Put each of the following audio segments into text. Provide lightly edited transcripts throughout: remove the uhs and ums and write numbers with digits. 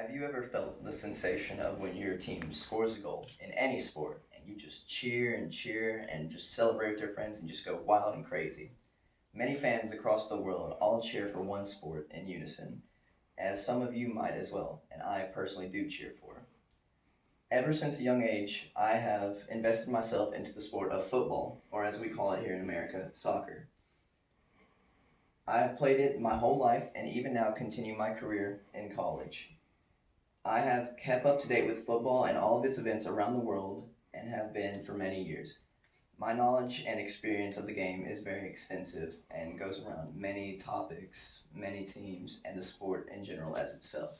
Have you ever felt the sensation of when your team scores a goal in any sport and you just cheer and just celebrate with your friends and just go wild and crazy? Many fans across the world all cheer for one sport in unison, as some of you might as well, and I personally do cheer for. Ever since a young age, I have invested myself into the sport of football, or as we call it here in America, soccer. I have played it my whole life and even now continue my career in college. I have kept up to date with football and all of its events around the world and have been for many years. My knowledge and experience of the game is very extensive and goes around many topics, many teams, and the sport in general as itself.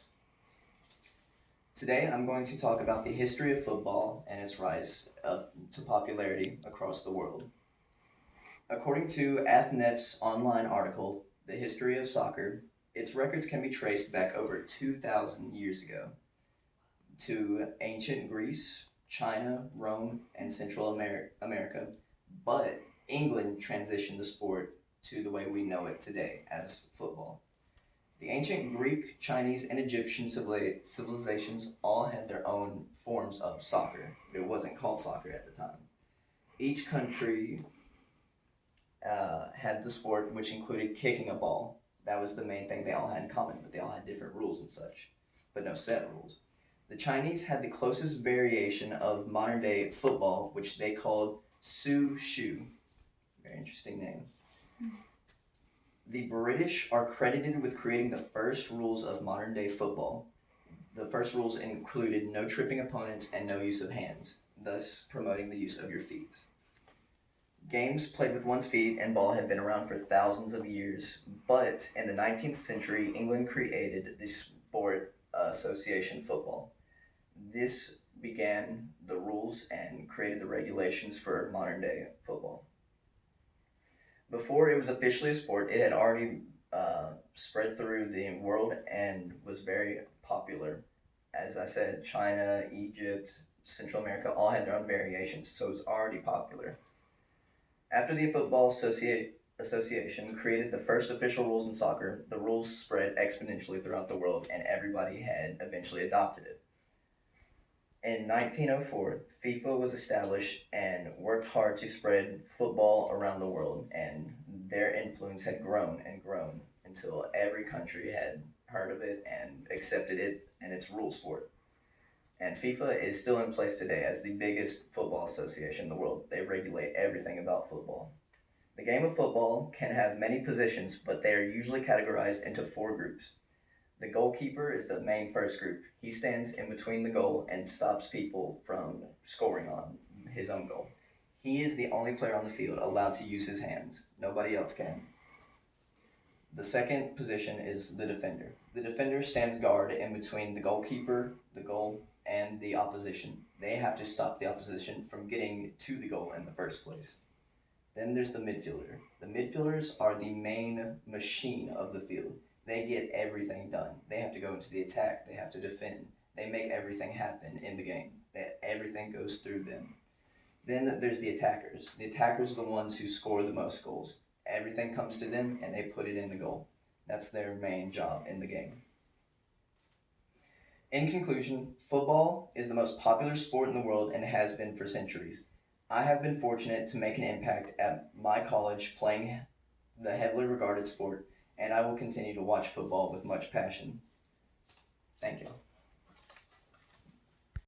Today, I'm going to talk about the history of football and its to popularity across the world. According to Athnet's online article, The History of Soccer, its records can be traced back over 2,000 years ago to ancient Greece, China, Rome, and America, but England transitioned the sport to the way we know it today as football. The ancient Greek, Chinese, and Egyptian civilizations all had their own forms of soccer, but it wasn't called soccer at the time. Each country had the sport which included kicking a ball. That was the main thing they all had in common, but they all had different rules and such, but no set rules. The Chinese had the closest variation of modern day football, which they called Su Shu. Very interesting name. The British are credited with creating the first rules of modern day football. The first rules included no tripping opponents and no use of hands, thus promoting the use of your feet. Games played with one's feet and ball have been around for thousands of years, but in the 19th century, England created the sport association football. This began the rules and created the regulations for modern day football. Before it was officially a sport, it had already spread through the world and was very popular. As I said, China, Egypt, Central America all had their own variations, so it was already popular. After the Football Association created the first official rules in soccer, the rules spread exponentially throughout the world and everybody had eventually adopted it. In 1904, FIFA was established and worked hard to spread football around the world, and their influence had grown and grown until every country had heard of it and accepted it and its rules for it. And FIFA is still in place today as the biggest football association in the world. They regulate everything about football. The game of football can have many positions, but they are usually categorized into four groups. The goalkeeper is the main first group. He stands in between the goal and stops people from scoring on his own goal. He is the only player on the field allowed to use his hands. Nobody else can. The second position is the defender. The defender stands guard in between the goalkeeper, the goal, and the opposition. They have to stop the opposition from getting to the goal in the first place. Then there's the midfielder. The midfielders are the main machine of the field. They get everything done. They have to go into the attack. They have to defend. They make everything happen in the game. Everything goes through them. Then there's the attackers. The attackers are the ones who score the most goals. Everything comes to them and they put it in the goal. That's their main job in the game. In conclusion, football is the most popular sport in the world and has been for centuries. I have been fortunate to make an impact at my college playing the heavily regarded sport, and I will continue to watch football with much passion. Thank you.